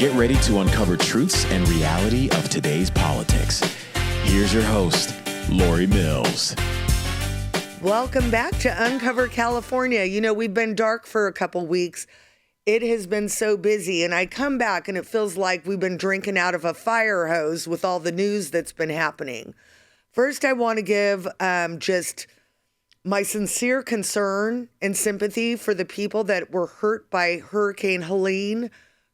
Get ready to uncover truths and reality of today's politics. Here's your host, Lori Mills. Welcome back to Uncover California. You know, we've been dark for a couple weeks. It has been so busy, and I come back and it feels like we've been drinking out of a fire hose with all the news that's been happening. First, I want to give just my sincere concern and sympathy for the people that were hurt by Hurricane Helene,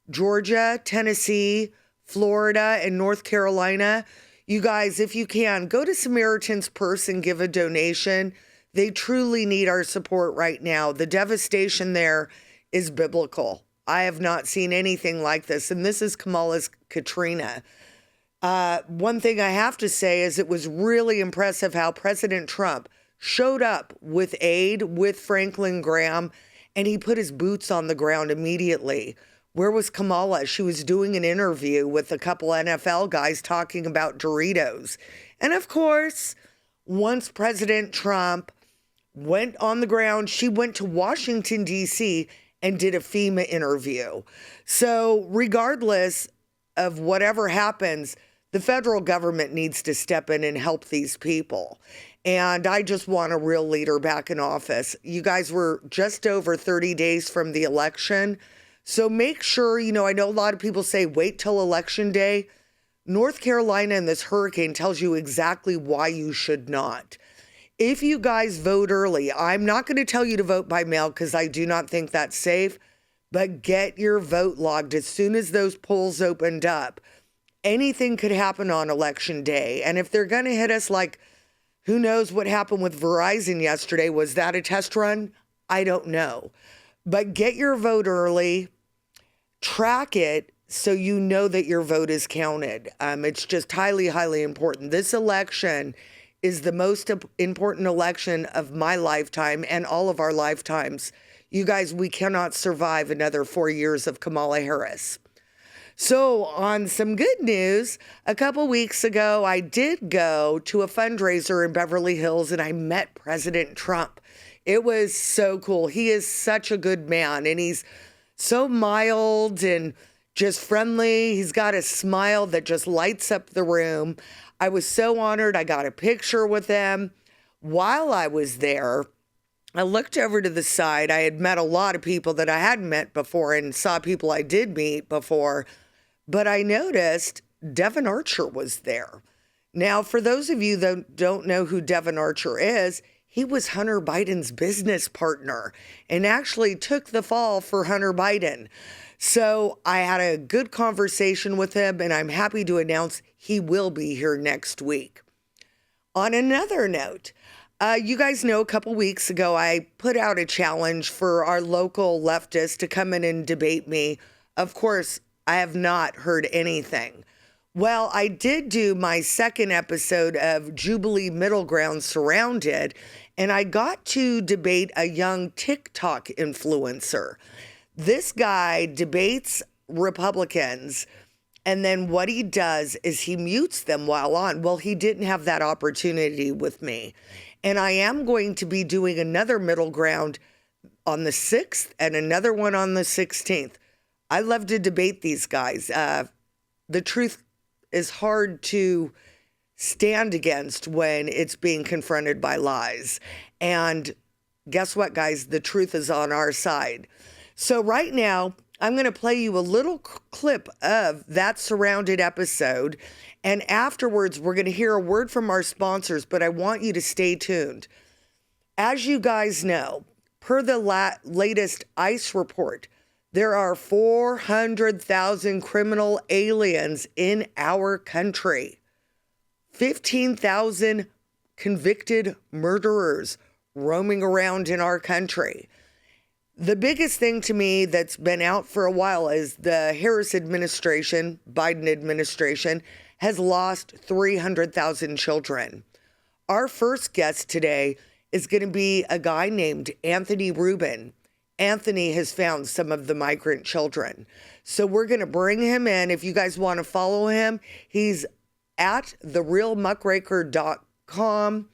Georgia, Tennessee, Florida, and North Carolina. You guys, if you can, go to Samaritan's Purse and give a donation. They truly need our support right now. The devastation there is biblical. I have not seen anything like this, and this is Kamala's Katrina. One thing I have to say is it was really impressive how President Trump showed up with aid with Franklin Graham, and he put his boots on the ground immediately. Where was Kamala? She was doing an interview with a couple NFL guys talking about Doritos. And of course, once President Trump went on the ground, she went to Washington, D.C. and did a FEMA interview. So regardless of whatever happens, the federal government needs to step in and help these people. And I just want a real leader back in office. You guys were just over 30 days from the election. So make sure, I know a lot of people say wait till election day. North Carolina and this hurricane tells you exactly why you should not. If you guys vote early, I'm not going to tell you to vote by mail because I do not think that's safe, but get your vote logged as soon as those polls opened up. Anything could happen on election day. And if they're going to hit us like, who knows what happened with Verizon yesterday? Was that a test run? I don't know. But get your vote early. Track it so you know that your vote is counted. It's just highly, highly important. This election is the most important election of my lifetime and all of our lifetimes. You guys, we cannot survive another 4 years of Kamala Harris. So on some good news, a couple weeks ago, I did go to a fundraiser in Beverly Hills and I met President Trump. It was so cool. He is such a good man and he's so mild and just friendly. He's got a smile that just lights up the room. I was so honored. I got a picture with him. While I was there, I looked over to the side. I had met a lot of people that I hadn't met before and saw people I did meet before. But I noticed Devon Archer was there. Now, for those of you that don't know who Devon Archer is, he was Hunter Biden's business partner and actually took the fall for Hunter Biden. So I had a good conversation with him, and I'm happy to announce he will be here next week. On another note, you guys know a couple weeks ago, I put out a challenge for our local leftists to come in and debate me. Of course, I have not heard anything. Well, I did do my second episode of Jubilee Middle Ground Surrounded, and I got to debate a young TikTok influencer. This guy debates Republicans, and then what he does is he mutes them while on. Well, he didn't have that opportunity with me. And I am going to be doing another middle ground on the 6th and another one on the 16th. I love to debate these guys. The truth is hard to stand against when it's being confronted by lies. And guess what, guys? The truth is on our side. So right now, I'm going to play you a little clip of that Surrounded episode. And afterwards, we're going to hear a word from our sponsors, but I want you to stay tuned. As you guys know, per the latest ICE report, there are 400,000 criminal aliens in our country. 15,000 convicted murderers roaming around in our country. The biggest thing to me that's been out for a while is the Harris administration, Biden administration, has lost 300,000 children. Our first guest today is going to be a guy named Anthony Rubin. Anthony has found some of the migrant children. So we're going to bring him in. If you guys want to follow him, he's at therealmuckraker.com.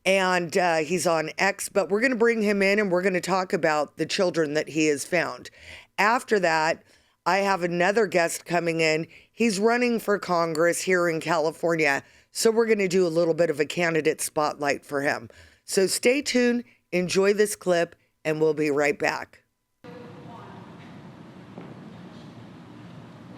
And he's on X, but we're going to bring him in and we're going to talk about the children that he has found. After that, I have another guest coming in. He's running for Congress here in California. So we're going to do a little bit of a candidate spotlight for him. So stay tuned, enjoy this clip, and we'll be right back.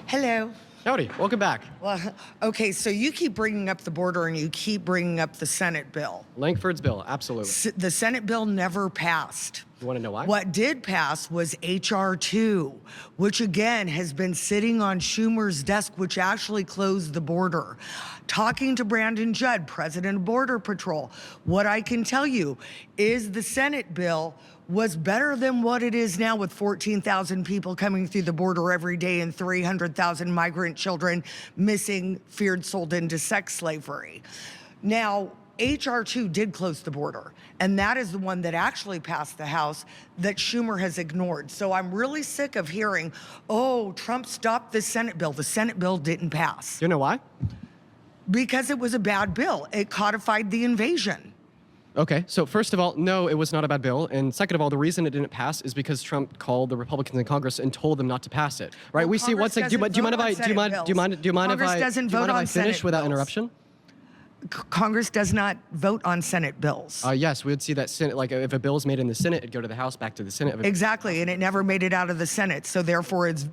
Hello. Howdy, welcome back. Well, okay, so you keep bringing up the border and you keep bringing up the Senate bill. Langford's bill, absolutely. The Senate bill never passed. You want to know why? What did pass was H.R. 2, which again has been sitting on Schumer's desk, which actually closed the border. Talking to Brandon Judd, president of Border Patrol, what I can tell you is the Senate bill was better than what it is now, with 14,000 people coming through the border every day and 300,000 migrant children missing, feared, sold into sex slavery. Now, H.R. 2 did close the border, and that is the one that actually passed the House that Schumer has ignored. So I'm really sick of hearing, oh, Trump stopped the Senate bill. The Senate bill didn't pass. You know why? Because it was a bad bill. It codified the invasion. Okay, so first of all, no, it was not a bad bill. And second of all, the reason it didn't pass is because Trump called the Republicans in Congress and told them not to pass it. Right? Well, we see what's like. Do you mind if I finish without interruption? Congress does not vote on Senate bills. Yes, we would see that Senate, like if a bill is made in the Senate, it'd go to the House, back to the Senate. Exactly, and it never made it out of the Senate, so therefore it's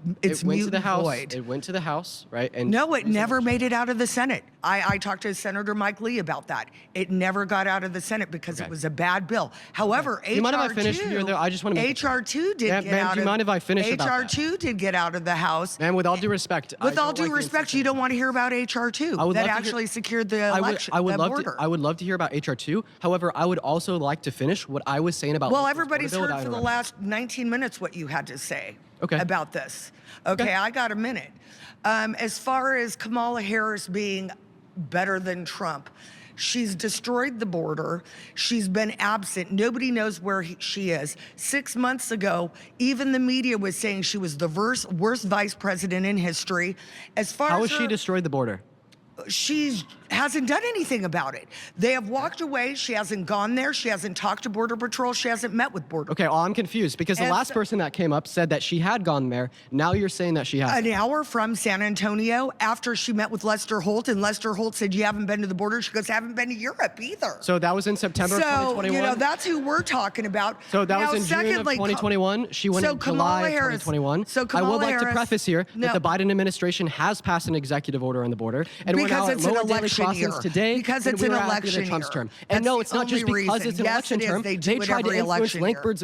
moot and void. It went to the House, right? And no, it never made it out of the Senate. I talked to Senator Mike Lee about that. It never got out of the Senate because it was a bad bill. However, do you mind if I finish here, though? I just want to make HR 2 did get out of. Do you mind if I finish about that? HR 2 did get out of the House. And with all due respect, with all due respect, you don't want to hear about HR 2 that actually secured the election. I would love to hear about HR 2. However, I would also like to finish what I was saying about. Well, everybody's heard for the last 19 minutes what you had to say about this. Okay, I got a minute. As far as Kamala Harris being better than Trump, she's destroyed the border. She's been absent. Nobody knows where she is. 6 months ago, even the media was saying she was the worst vice president in history. How has she destroyed the border? She hasn't done anything about it. They have walked away. She hasn't gone there. She hasn't talked to Border Patrol. She hasn't met with Border Patrol. Okay, well, I'm confused because the last person that came up said that she had gone there. Now you're saying that she hasn't. An hour from San Antonio after she met with Lester Holt, and Lester Holt said, you haven't been to the border? She goes, I haven't been to Europe either. So that was in September of 2021? So, that's who we're talking about. So that was in June of 2021. She went in July of 2021. So Kamala I would like Harris, to preface here that the Biden administration has passed an executive order on the border. And because we're now it's an election year. Today, because it's an election Trump's year. term. And no, it's not just because it's an election term. They tried to influence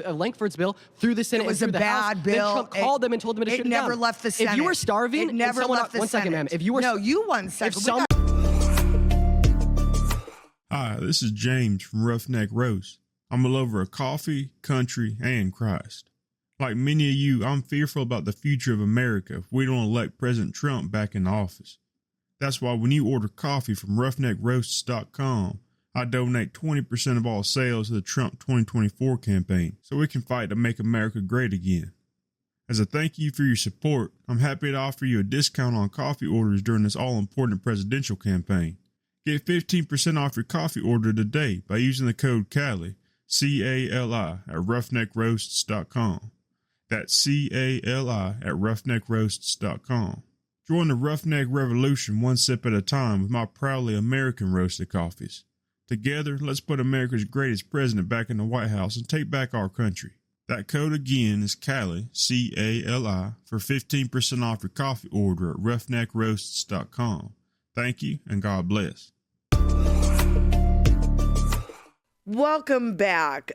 Langford's bill through the Senate. It was and a through the House. bad bill. Then Trump called them and told them to shoot it down. It never left the Senate. If you were starving, it never left the Senate. One second, ma'am. If you were you 1 second. Hi, this is James from Roughneck Roast. I'm a lover of coffee, country, and Christ. Like many of you, I'm fearful about the future of America if we don't elect President Trump back in office. That's why when you order coffee from roughneckroasts.com, I donate 20% of all sales to the Trump 2024 campaign so we can fight to make America great again. As a thank you for your support, I'm happy to offer you a discount on coffee orders during this all-important presidential campaign. Get 15% off your coffee order today by using the code CALI, C-A-L-I, at roughneckroasts.com. That's C-A-L-I at roughneckroasts.com. Join the Roughneck Revolution one sip at a time with my proudly American roasted coffees. Together, let's put America's greatest president back in the White House and take back our country. That code again is CALI, C-A-L-I, for 15% off your coffee order at roughneckroasts.com. Thank you, and God bless. Welcome back.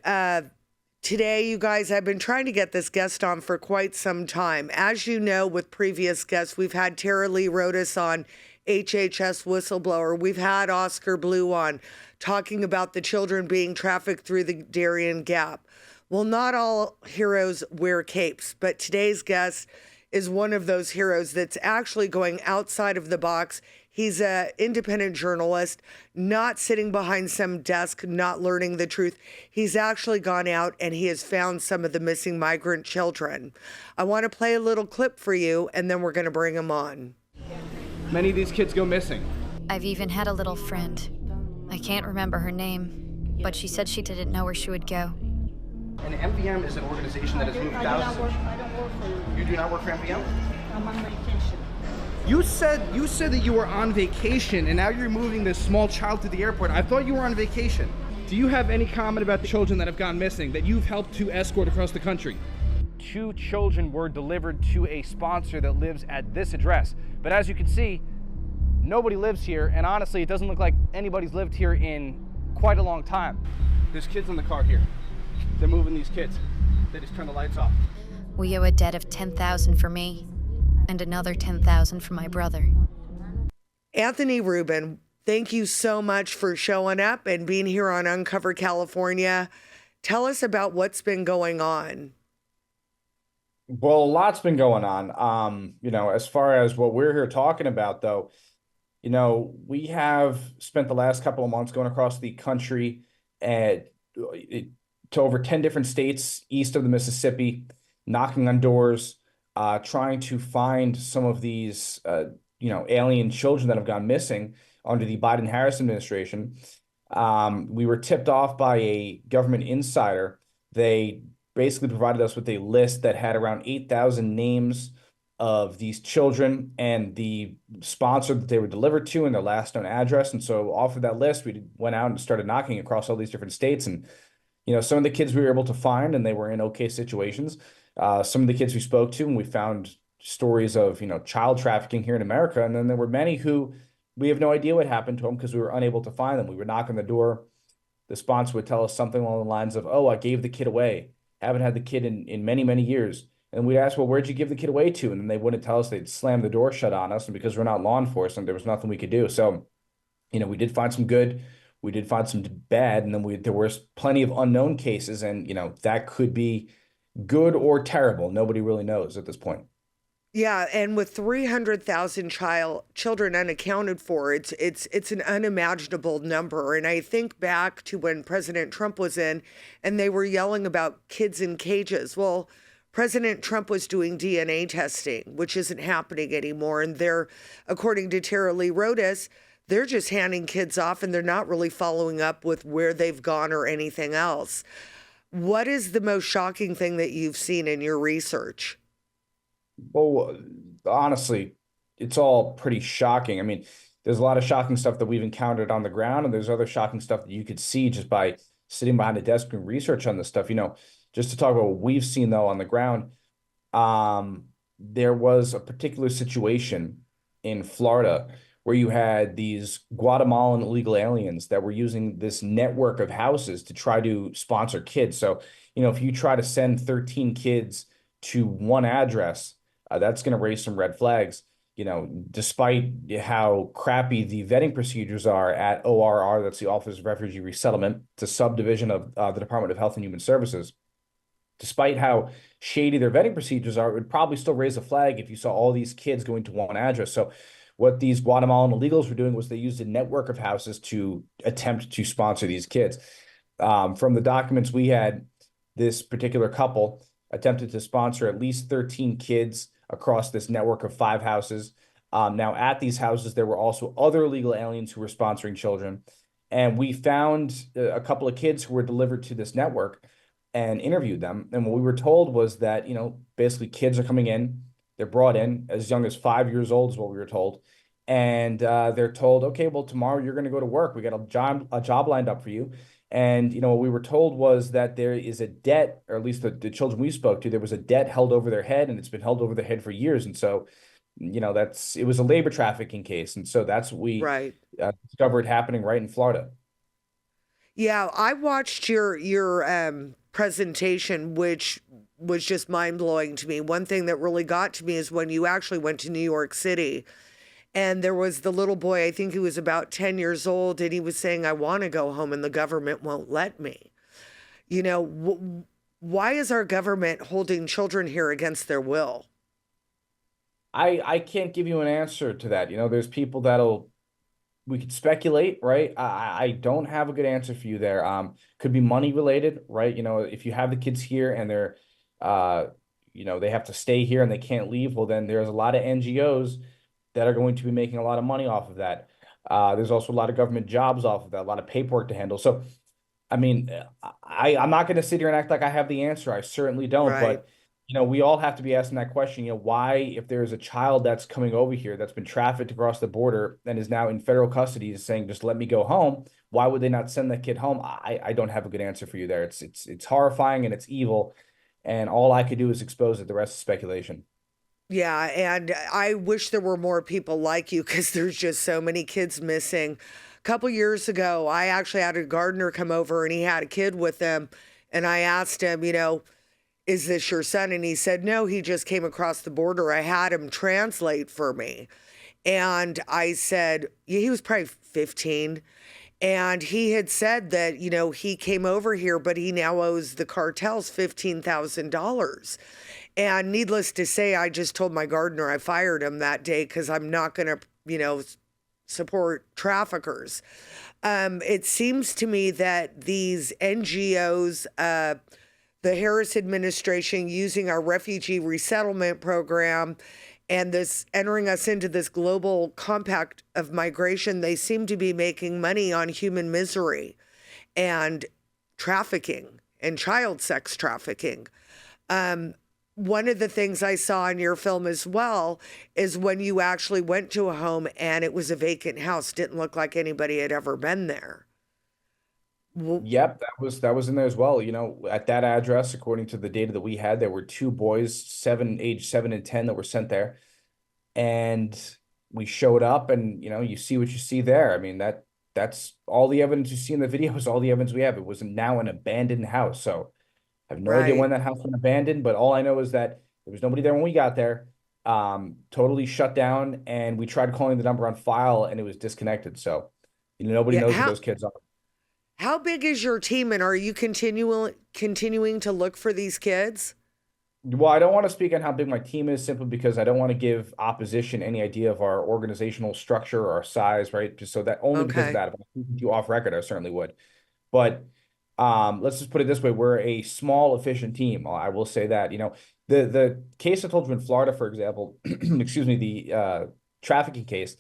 Today, you guys, I've been trying to get this guest on for quite some time. As you know, with previous guests, we've had Tara Lee Rodas on, HHS whistleblower. We've had Oscar Blue on, talking about the children being trafficked through the Darien Gap. Well, not all heroes wear capes, but today's guest is one of those heroes that's actually going outside of the box. He's an independent journalist, not sitting behind some desk, not learning the truth. He's actually gone out and he has found some of the missing migrant children. I want to play a little clip for you, and then we're going to bring him on. Many of these kids go missing. I've even had a little friend. I can't remember her name, but she said she didn't know where she would go. And MVM is an organization that has moved thousands. I don't work for you. You do not work for MVM? I'm on vacation. You said that you were on vacation, and now you're moving this small child to the airport. I thought you were on vacation. Do you have any comment about the children that have gone missing that you've helped to escort across the country? 2 children were delivered to a sponsor that lives at this address. But as you can see, nobody lives here, and honestly, it doesn't look like anybody's lived here in quite a long time. There's kids in the car here. They're moving these kids. They just turned the lights off. We owe a debt of $10,000 for me and another $10,000 for my brother. Anthony Rubin, thank you so much for showing up and being here on Uncover California. Tell us about what's been going on. Well, a lot's been going on. As far as what we're here talking about, though, we have spent the last couple of months going across the country to over 10 different states east of the Mississippi, knocking on doors, trying to find some of these, alien children that have gone missing under the Biden-Harris administration. We were tipped off by a government insider. They basically provided us with a list that had around 8,000 names of these children and the sponsor that they were delivered to and their last known address. And so off of that list, we went out and started knocking across all these different states. And, some of the kids we were able to find, and they were in okay situations. Some of the kids we spoke to, and we found stories of, child trafficking here in America. And then there were many who we have no idea what happened to them because we were unable to find them. We would knock on the door. The sponsor would tell us something along the lines of, "Oh, I gave the kid away. Haven't had the kid in many, many years." And we'd ask, "Well, where'd you give the kid away to?" And then they wouldn't tell us. They'd slam the door shut on us. And because we're not law enforcement, there was nothing we could do. So, we did find some good. We did find some bad. And then there was plenty of unknown cases. And, that could be good or terrible. Nobody really knows at this point. Yeah, and with 300,000 children unaccounted for, it's an unimaginable number. And I think back to when President Trump was in and they were yelling about kids in cages. Well, President Trump was doing DNA testing, which isn't happening anymore. And according to Tara Lee Rodas, they're just handing kids off and they're not really following up with where they've gone or anything else. What is the most shocking thing that you've seen in your research? Well, honestly, it's all pretty shocking. I mean, there's a lot of shocking stuff that we've encountered on the ground, and there's other shocking stuff that you could see just by sitting behind a desk and research on this stuff. Just to talk about what we've seen, though, on the ground, there was a particular situation in Florida where you had these Guatemalan illegal aliens that were using this network of houses to try to sponsor kids. So, if you try to send 13 kids to one address, that's going to raise some red flags. Despite how crappy the vetting procedures are at ORR, that's the Office of Refugee Resettlement, it's a subdivision of the Department of Health and Human Services. Despite how shady their vetting procedures are, it would probably still raise a flag if you saw all these kids going to one address. So what these Guatemalan illegals were doing was they used a network of houses to attempt to sponsor these kids. From the documents we had, this particular couple attempted to sponsor at least 13 kids across this network of 5 houses. Now, at these houses, there were also other illegal aliens who were sponsoring children. And we found a couple of kids who were delivered to this network and interviewed them. And what we were told was that, basically kids are coming in. They're brought in as young as 5 years old is what we were told. And they're told, okay, well, tomorrow you're going to go to work. We got a job lined up for you. And, what we were told was that there is a debt, or at least the children we spoke to, there was a debt held over their head, and it's been held over their head for years. And so, it was a labor trafficking case. And so that's what we discovered happening right in Florida. Yeah, I watched your presentation, which was just mind-blowing to me. One thing that really got to me is when you actually went to New York City. And there was the little boy, I think he was about 10 years old, and he was saying, "I want to go home and the government won't let me." Why is our government holding children here against their will? I can't give you an answer to that. There's people we could speculate, right? I don't have a good answer for you there. Could be money related, right? If you have the kids here and they're, they have to stay here and they can't leave, well, then there's a lot of NGOs that are going to be making a lot of money off of that. There's also a lot of government jobs off of that, a lot of paperwork to handle. So, I mean, I'm not going to sit here and act like I have the answer. I certainly don't. Right. we all have to be asking that question, why, if there's a child that's coming over here that's been trafficked across the border and is now in federal custody is saying, just let me go home, why would they not send that kid home? I don't have a good answer for you there. It's horrifying and it's evil. And all I could do is expose it. The rest is speculation. Yeah, and I wish there were more people like you because there's just so many kids missing. A couple years ago, I actually had a gardener come over and he had a kid with him. And I asked him, is this your son? And he said, no, he just came across the border. I had him translate for me. And I said, yeah, he was probably 15. And he had said that, he came over here, but he now owes the cartels $15,000. And needless to say, I just told my gardener I fired him that day because I'm not going to, support traffickers. It seems to me that these NGOs, the Harris administration using our refugee resettlement program and this entering us into this global compact of migration, they seem to be making money on human misery and trafficking and child sex trafficking. One of the things I saw in your film as well is when you actually went to a home and it was a vacant house, didn't look like anybody had ever been there. Yep, that was in there as well. At that address, according to the data that we had, there were two boys, age 7 and 10, that were sent there. And we showed up and, you see what you see there. I mean, that's all the evidence you see in the video is all the evidence we have. It was now an abandoned house. So I have no idea when that house was abandoned, but all I know is that there was nobody there when we got there. Totally shut down, and we tried calling the number on file and it was disconnected. So, nobody knows who those kids are. How big is your team, and are you continuing to look for these kids? Well, I don't want to speak on how big my team is simply because I don't want to give opposition any idea of our organizational structure or our size, right? Just so that only because of that. If I keep you off record, I certainly would. But let's just put it this way: we're a small, efficient team. I will say that. The case I told you in Florida, for example, excuse me, the trafficking case,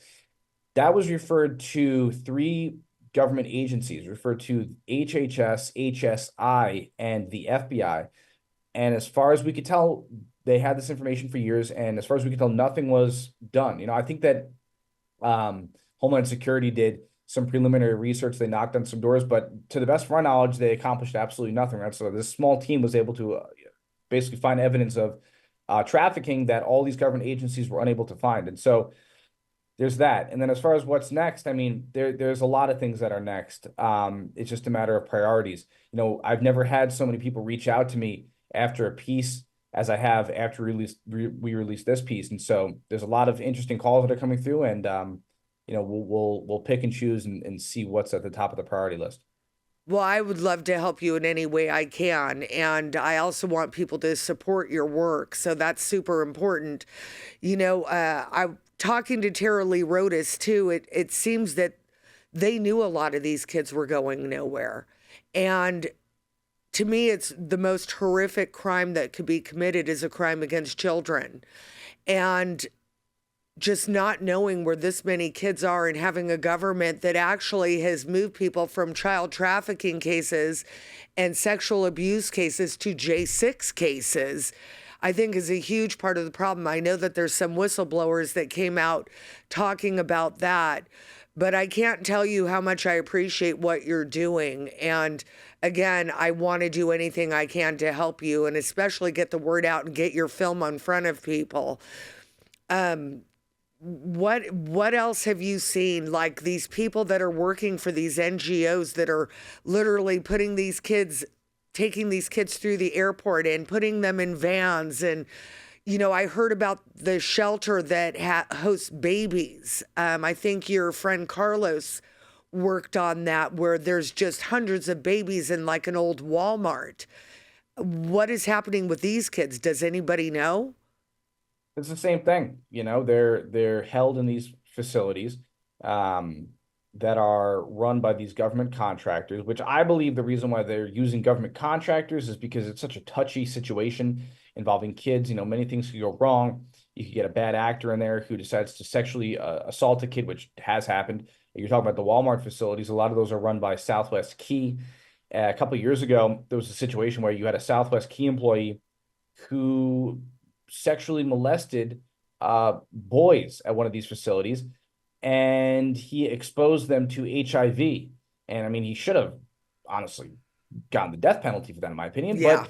that was referred to 3 government agencies, referred to HHS, HSI, and the FBI. And as far as we could tell, they had this information for years. And as far as we could tell, nothing was done. I think that Homeland Security did some preliminary research. They knocked on some doors, but to the best of our knowledge, they accomplished absolutely nothing. Right? So this small team was able to basically find evidence of trafficking that all these government agencies were unable to find. And so there's that. And then as far as what's next, I mean, there's a lot of things that are next. It's just a matter of priorities. I've never had so many people reach out to me after a piece as I have after we released this piece. And so there's a lot of interesting calls that are coming through, and we'll pick and choose and see what's at the top of the priority list. Well, I would love to help you in any way I can. And I also want people to support your work. So that's super important. I'm talking to Tara Lee Rodas too. It seems that they knew a lot of these kids were going nowhere. And to me, it's the most horrific crime that could be committed is a crime against children. And just not knowing where this many kids are and having a government that actually has moved people from child trafficking cases and sexual abuse cases to J6 cases, I think is a huge part of the problem. I know that there's some whistleblowers that came out talking about that, but I can't tell you how much I appreciate what you're doing. And again, I want to do anything I can to help you and especially get the word out and get your film in front of people. What else have you seen? Like these people that are working for these NGOs that are literally taking these kids through the airport and putting them in vans. And, I heard about the shelter that hosts babies. I think your friend Carlos worked on that, where there's just hundreds of babies in like an old Walmart. What is happening with these kids? Does anybody know? It's the same thing. They're held in these facilities that are run by these government contractors, which I believe the reason why they're using government contractors is because it's such a touchy situation involving kids. Many things could go wrong. You could get a bad actor in there who decides to sexually assault a kid, which has happened. You're talking about the Walmart facilities. A lot of those are run by Southwest Key. A couple of years ago, there was a situation where you had a Southwest Key employee who sexually molested boys at one of these facilities, and he exposed them to HIV. And I mean, he should have honestly gotten the death penalty for that, in my opinion. Yeah. But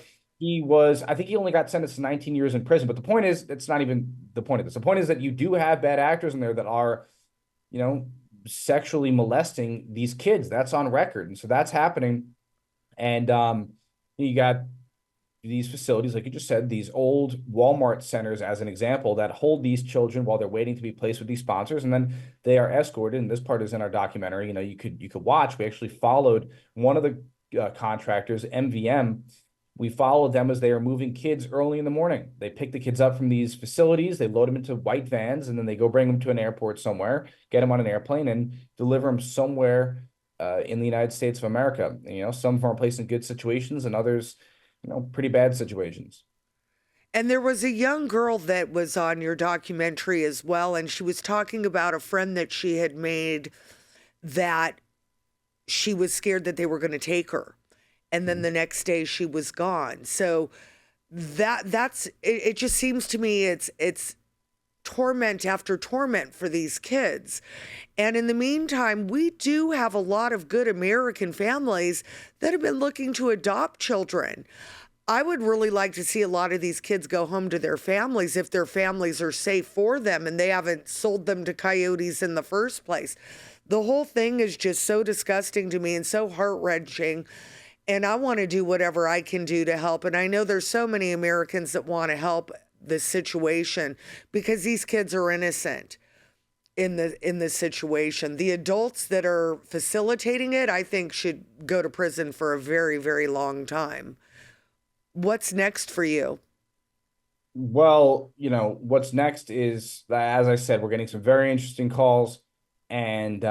I think he only got sentenced to 19 years in prison. But the point is, it's not even the point of this. The point is that you do have bad actors in there that are, sexually molesting these kids. That's on record. And so that's happening. And you got these facilities, like you just said, these old Walmart centers, as an example, that hold these children while they're waiting to be placed with these sponsors, and then they are escorted. And this part is in our documentary. You could watch. We actually followed one of the contractors, MVM. We followed them as they are moving kids early in the morning. They pick the kids up from these facilities, they load them into white vans, and then they go bring them to an airport somewhere, get them on an airplane, and deliver them somewhere in the United States of America. Some of them are placed in good situations, and others, pretty bad situations. And there was a young girl that was on your documentary as well, and she was talking about a friend that she had made that she was scared that they were going to take her. And then the next day she was gone. So that's it just seems to me it's torment after torment for these kids. And in the meantime, we do have a lot of good American families that have been looking to adopt children. I would really like to see a lot of these kids go home to their families if their families are safe for them and they haven't sold them to coyotes in the first place. The whole thing is just so disgusting to me and so heart-wrenching. And I want to do whatever I can do to help. And I know there's so many Americans that want to help this situation because these kids are innocent in this situation. The adults that are facilitating it, I think, should go to prison for a very, very long time. What's next for you? Well, what's next is, as I said, we're getting some very interesting calls, and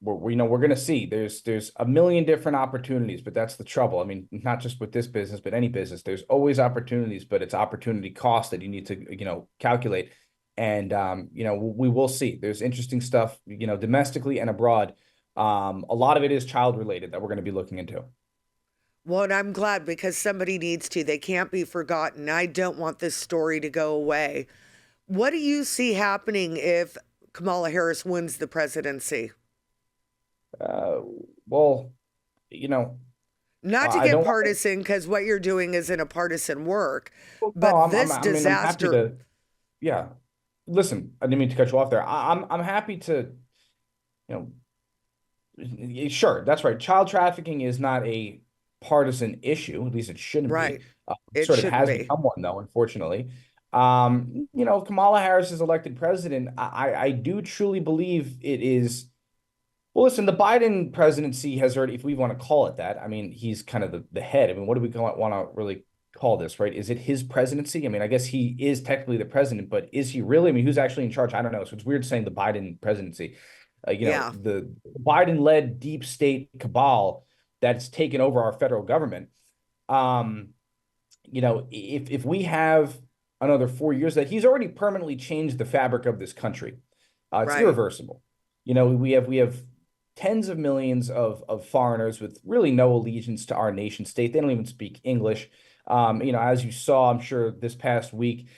we're going to see there's a million different opportunities, but that's the trouble. I mean, not just with this business, but any business, there's always opportunities, but it's opportunity cost that you need to, calculate. And, we will see. There's interesting stuff, domestically and abroad. A lot of it is child related that we're going to be looking into. Well, and I'm glad because somebody needs to. They can't be forgotten. I don't want this story to go away. What do you see happening if Kamala Harris wins the presidency? Well, not to get partisan, because what you're doing isn't a partisan work, but no, this disaster. Yeah. Listen, I didn't mean to cut you off there. I'm happy to, sure, that's right. Child trafficking is not a partisan issue. At least it shouldn't right. be. It sort should of has be. become one, though, unfortunately. Kamala Harris is elected president. I do truly believe it is. Well, listen, the Biden presidency has already, if we want to call it that, I mean, he's kind of the head. I mean, what do we want to really call this, right? Is it his presidency? I mean, I guess he is technically the president, but is he really? I mean, who's actually in charge? I don't know. So it's weird saying the Biden presidency. The Biden-led deep state cabal that's taken over our federal government. If we have another 4 years, that he's already permanently changed the fabric of this country. It's irreversible. We have tens of millions of foreigners with really no allegiance to our nation state. They don't even speak English. As you saw, I'm sure this past week,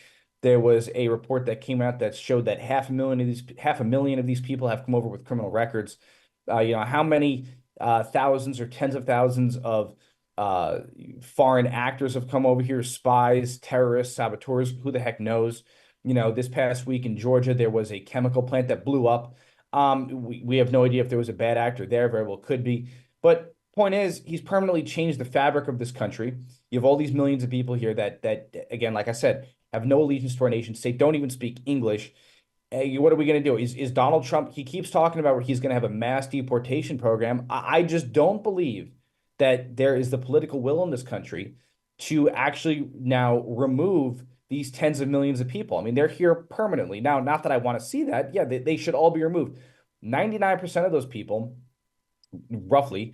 there was a report that came out that showed that half a million of these people have come over with criminal records. How many thousands or tens of thousands of foreign actors have come over here, spies, terrorists, saboteurs, who the heck knows? This past week in Georgia, there was a chemical plant that blew up. We have no idea if there was a bad actor there, very well could be. But point is, he's permanently changed the fabric of this country. You have all these millions of people here that again, like I said, have no allegiance to our nation state, don't even speak English. What are we going to do? Is Donald Trump, he keeps talking about where he's going to have a mass deportation program. I just don't believe that there is the political will in this country to actually now remove these tens of millions of people. I mean, they're here permanently. Now, not that I want to see that. Yeah, they should all be removed. 99% of those people, roughly,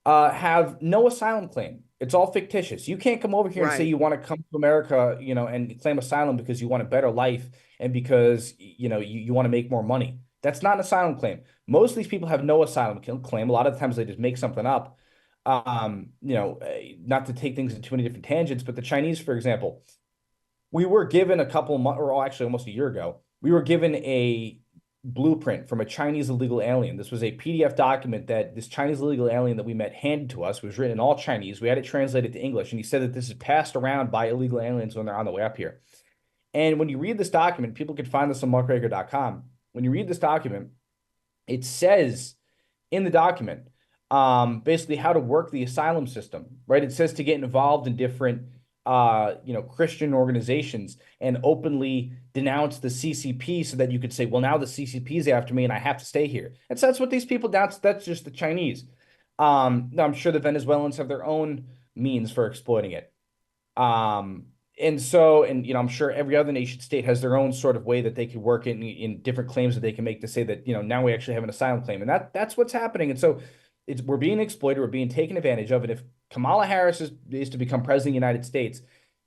have no asylum claim. It's all fictitious. You can't come over here and say you want to come to America, and claim asylum because you want a better life and because, you want to make more money. That's not an asylum claim. Most of these people have no asylum claim. A lot of the times they just make something up. Not to take things in too many different tangents, but the Chinese, for example, We were given a couple months, or actually almost a year ago, we were given a blueprint from a Chinese illegal alien. This was a PDF document that this Chinese illegal alien that we met handed to us. It was written in all Chinese. We had it translated to English, and he said that this is passed around by illegal aliens when they're on the way up here. And when you read this document, people can find this on muckraker.com. When you read this document, it says in the document basically how to work the asylum system, right? It says to get involved in different Christian organizations and openly denounce the CCP so that you could say, well, now the CCP is after me and I have to stay here. And so that's what these people, that's just the Chinese. I'm sure the Venezuelans have their own means for exploiting it. And I'm sure every other nation state has their own sort of way that they could work in different claims that they can make to say that, now we actually have an asylum claim. And that's what's happening. And so we're being exploited, we're being taken advantage of. And if Kamala Harris is to become president of the United States,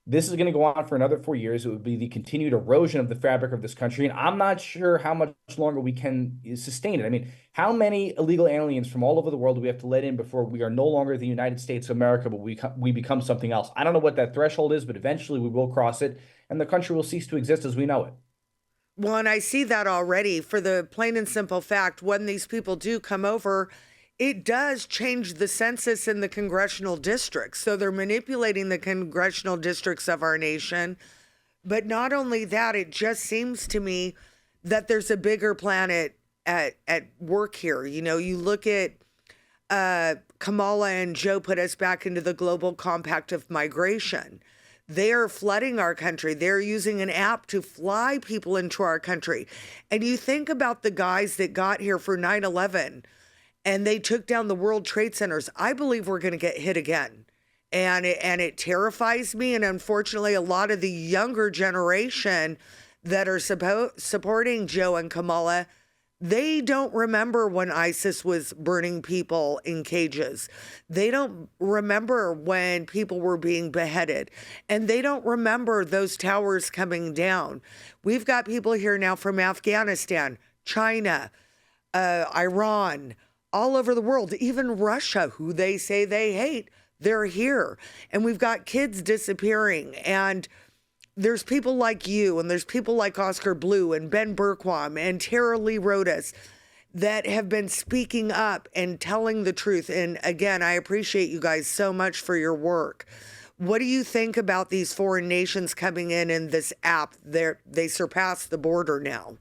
this is going to go on for another 4 years. It would be the continued erosion of the fabric of this country. And I'm not sure how much longer we can sustain it. I mean, how many illegal aliens from all over the world do we have to let in before we are no longer the United States of America, but we become something else? I don't know what that threshold is, but eventually we will cross it and the country will cease to exist as we know it. Well, and I see that already for the plain and simple fact, when these people do come over, it does change the census in the congressional districts. So they're manipulating the congressional districts of our nation. But not only that, it just seems to me that there's a bigger plan at work here. You look at Kamala and Joe put us back into the global compact of migration. They are flooding our country. They're using an app to fly people into our country. And you think about the guys that got here for 9/11 and they took down the World Trade Centers. I believe we're going to get hit again. And it terrifies me. And unfortunately, a lot of the younger generation that are supporting Joe and Kamala, they don't remember when ISIS was burning people in cages. They don't remember when people were being beheaded. And they don't remember those towers coming down. We've got people here now from Afghanistan, China, Iran, all over the world, even Russia, who they say they hate, they're here. And we've got kids disappearing. And there's people like you, and there's people like Oscar Blue and Ben Berquam and Tara Lee Rodas that have been speaking up and telling the truth. And again, I appreciate you guys so much for your work. What do you think about these foreign nations coming in this app? They surpassed the border now.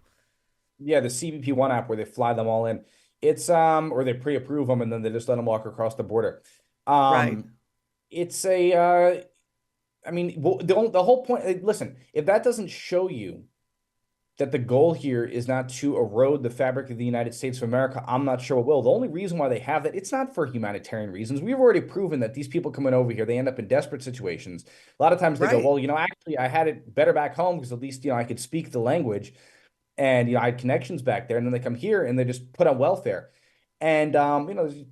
Yeah, the CBP1 app where they fly them all in. It's or they pre-approve them and then they just let them walk across the border. Right. It's the whole point. Listen, if that doesn't show you that the goal here is not to erode the fabric of the United States of America, I'm not sure what will. The only reason why they have that, it's not for humanitarian reasons. We've already proven that these people coming over here, they end up in desperate situations. A lot of times they go, well, actually, I had it better back home because at least, I could speak the language. And, I had connections back there. And then they come here and they just put on welfare. And,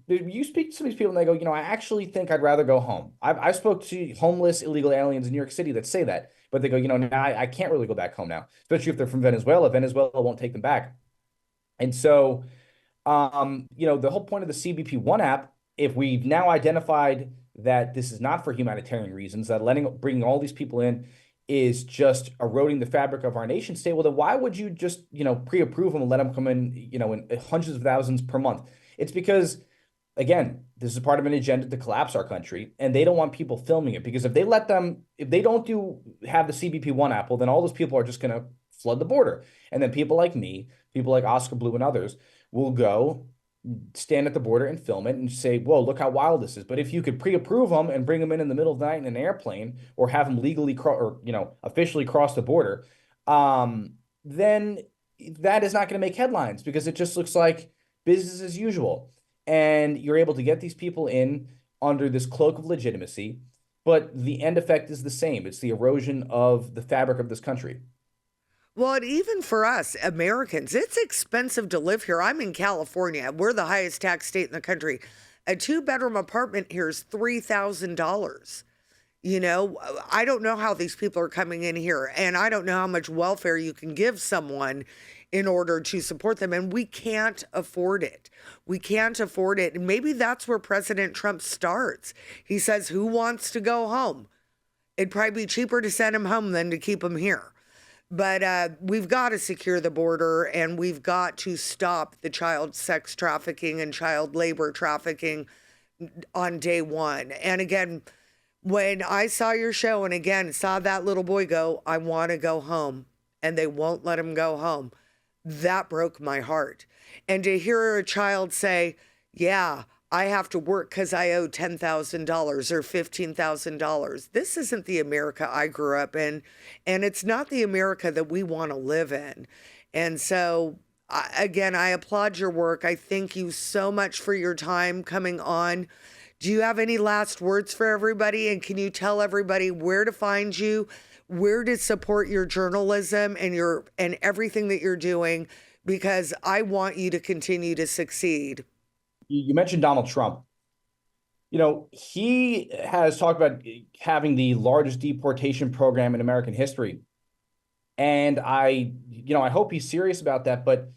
you speak to some of these people and they go, I actually think I'd rather go home. I spoke to homeless illegal aliens in New York City that say that. But they go, now I can't really go back home now, especially if they're from Venezuela. Venezuela won't take them back. And so, the whole point of the CBP1 app, if we've now identified that this is not for humanitarian reasons, that bringing all these people in is just eroding the fabric of our nation state, well, then why would you just, pre-approve them and let them come in, in hundreds of thousands per month? It's because, again, this is part of an agenda to collapse our country, and they don't want people filming it, because if they don't have the CBP1 app, well, then all those people are just going to flood the border. And then people like me, people like Oscar Blue and others will go stand at the border and film it and say, whoa, look how wild this is. But if you could pre-approve them and bring them in the middle of the night in an airplane, or have them legally officially cross the border, then that is not going to make headlines, because it just looks like business as usual. And you're able to get these people in under this cloak of legitimacy, but the end effect is the same. It's the erosion of the fabric of this country. Well, and even for us Americans, it's expensive to live here. I'm in California. We're the highest tax state in the country. A 2-bedroom apartment here is $3,000. I don't know how these people are coming in here, and I don't know how much welfare you can give someone in order to support them. And we can't afford it. We can't afford it. And maybe that's where President Trump starts. He says, who wants to go home? It'd probably be cheaper to send them home than to keep them here. But we've got to secure the border, and we've got to stop the child sex trafficking and child labor trafficking on day one. And again, when I saw your show and again saw that little boy go, I want to go home, and they won't let him go home, that broke my heart. And to hear a child say, yeah, I have to work because I owe $10,000 or $15,000. This isn't the America I grew up in, and it's not the America that we want to live in. And so, again, I applaud your work. I thank you so much for your time coming on. Do you have any last words for everybody? And can you tell everybody where to find you, where to support your journalism and everything that you're doing? Because I want you to continue to succeed. You mentioned Donald Trump. He has talked about having the largest deportation program in American history. And I hope he's serious about that. But,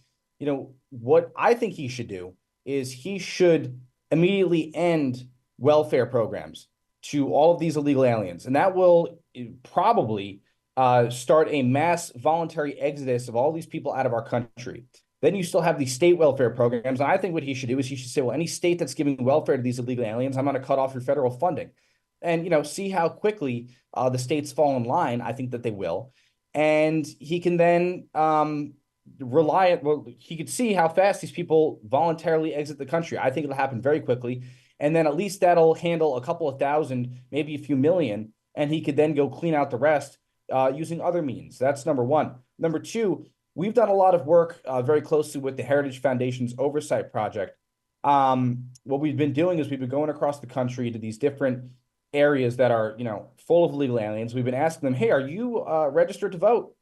what I think he should do is he should immediately end welfare programs to all of these illegal aliens. And that will probably start a mass voluntary exodus of all these people out of our country. Then you still have these state welfare programs. And I think what he should do is he should say, well, any state that's giving welfare to these illegal aliens, I'm going to cut off your federal funding. And, see how quickly the states fall in line. I think that they will. And he can then he could see how fast these people voluntarily exit the country. I think it'll happen very quickly. And then at least that'll handle a couple of thousand, maybe a few million. And he could then go clean out the rest using other means. That's number one. Number two, we've done a lot of work very closely with the Heritage Foundation's Oversight Project. What we've been doing is we've been going across the country to these different areas that are, full of illegal aliens. We've been asking them, hey, are you registered to vote?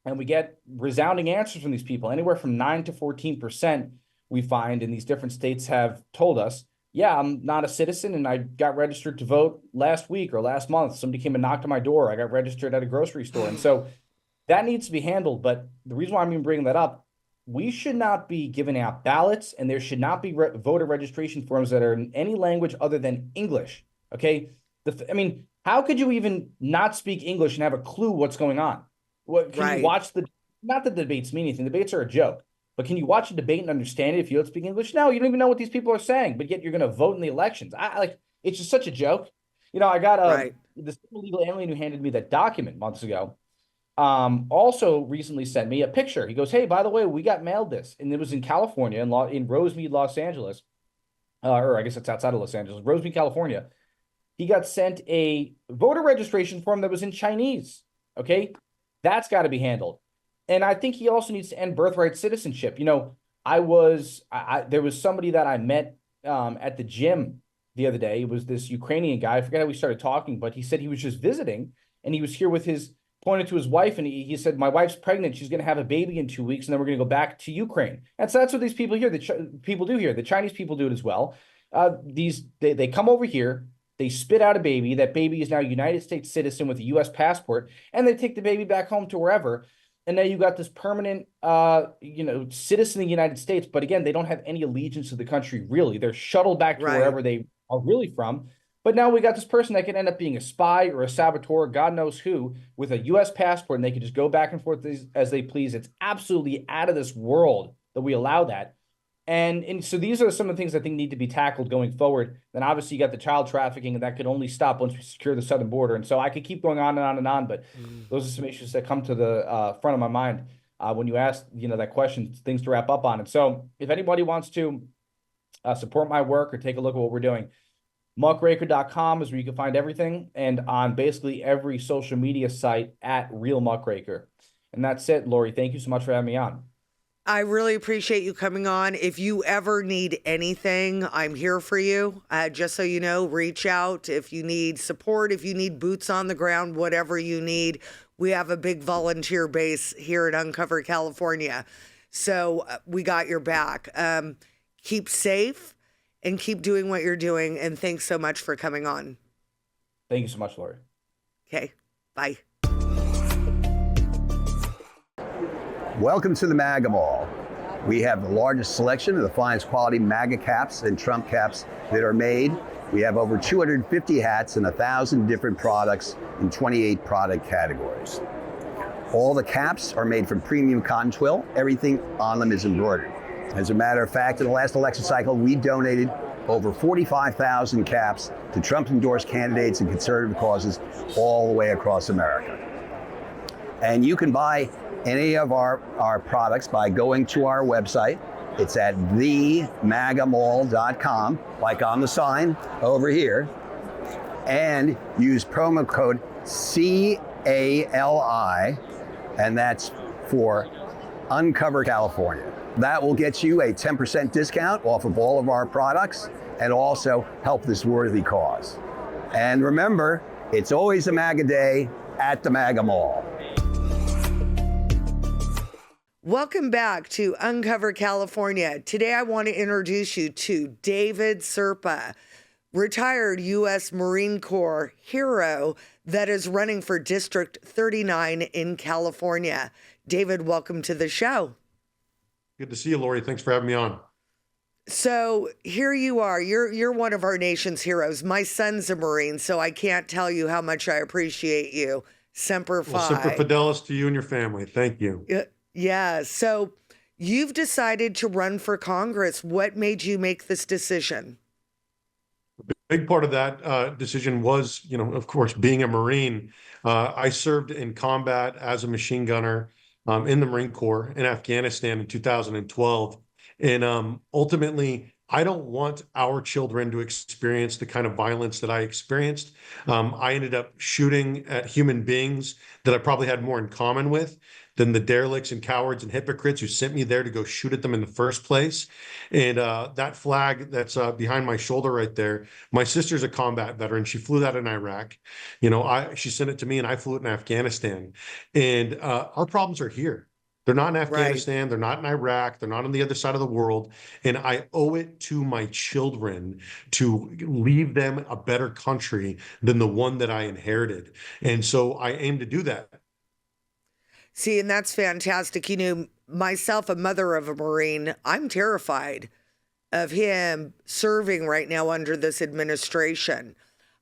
And we get resounding answers from these people. Anywhere from 9 to 14%, we find in these different states have told us, yeah, I'm not a citizen and I got registered to vote last week or last month. Somebody came and knocked on my door. I got registered at a grocery store. And so that needs to be handled. But the reason why I'm even bringing that up, we should not be giving out ballots, and there should not be voter registration forms that are in any language other than English. Okay. How could you even not speak English and have a clue what's going on? Can you watch not that the debates mean anything. Debates are a joke, but can you watch a debate and understand it if you don't speak English? No, you don't even know what these people are saying, but yet you're going to vote in the elections. It's just such a joke. I got this illegal alien who handed me that document months ago. Also recently sent me a picture. He goes, hey, by the way, we got mailed this. And it was in California, in Rosemead, Los Angeles. Or I guess it's outside of Los Angeles, Rosemead, California. He got sent a voter registration form that was in Chinese. Okay. That's got to be handled. And I think he also needs to end birthright citizenship. There was somebody that I met at the gym the other day. It was this Ukrainian guy. I forget how we started talking, but he said he was just visiting and he was here with pointed to his wife, and he said, my wife's pregnant. She's going to have a baby in 2 weeks, and then we're going to go back to Ukraine. And so that's what these people here, people do here. The Chinese people do it as well. They come over here, they spit out a baby. That baby is now a United States citizen with a U.S. passport, and they take the baby back home to wherever. And now you got this permanent, citizen of the United States. But again, they don't have any allegiance to the country, really. They're shuttled back to wherever they are really from. But now we got this person that could end up being a spy or a saboteur, God knows who, with a U.S. passport, and they could just go back and forth as they please. It's absolutely out of this world that we allow that. And so these are some of the things I think need to be tackled going forward. Then obviously you got the child trafficking, and that could only stop once we secure the southern border. And so I could keep going on and on and on, but those are some issues that come to the front of my mind when you ask, that question, things to wrap up on. And so if anybody wants to support my work or take a look at what we're doing, muckraker.com is where you can find everything, and on basically every social media site at Real Muckraker. And that's it, Lori. Thank you so much for having me on. I really appreciate you coming on. If you ever need anything, I'm here for you. Just so you know, reach out if you need support, if you need boots on the ground, whatever you need. We have a big volunteer base here at Uncover California. So we got your back. Keep safe and keep doing what you're doing. And thanks so much for coming on. Thank you so much, Lori. Okay, bye. Welcome to the MAGA Mall. We have the largest selection of the finest quality MAGA caps and Trump caps that are made We have over 250 hats and 1,000 different products in 28 product categories. All the caps are made from premium cotton twill. Everything on them is embroidered. As a matter of fact, in the last election cycle, we donated over 45,000 caps to Trump-endorsed candidates and conservative causes all the way across America. And you can buy any of our products by going to our website. It's at themagamall.com, like on the sign over here, and use promo code CALI, and that's for Uncover California. That will get you a 10% discount off of all of our products and also help this worthy cause. And remember, it's always a MAGA day at the MAGA Mall. Welcome back to Uncover California. Today I want to introduce you to David Serpa, retired U.S. Marine Corps hero that is running for District 39 in California. David, welcome to the show. Good to see you, Lori. Thanks for having me on. So here you are. You're one of our nation's heroes. My son's a Marine, so I can't tell you how much I appreciate you. Semper Fi. Well, Semper Fidelis to you and your family. Thank you. Yeah. So you've decided to run for Congress. What made you make this decision? A big part of that decision was, of course, being a Marine. I served in combat as a machine gunner in the Marine Corps in Afghanistan in 2012. And ultimately, I don't want our children to experience the kind of violence that I experienced. I ended up shooting at human beings that I probably had more in common with than the derelicts and cowards and hypocrites who sent me there to go shoot at them in the first place. And that flag that's behind my shoulder right there, my sister's a combat veteran. She flew that in Iraq. She sent it to me and I flew it in Afghanistan. And our problems are here. They're not in Afghanistan. Right. They're not in Iraq. They're not on the other side of the world. And I owe it to my children to leave them a better country than the one that I inherited. And so I aim to do that. See, and that's fantastic. Myself, a mother of a Marine, I'm terrified of him serving right now under this administration.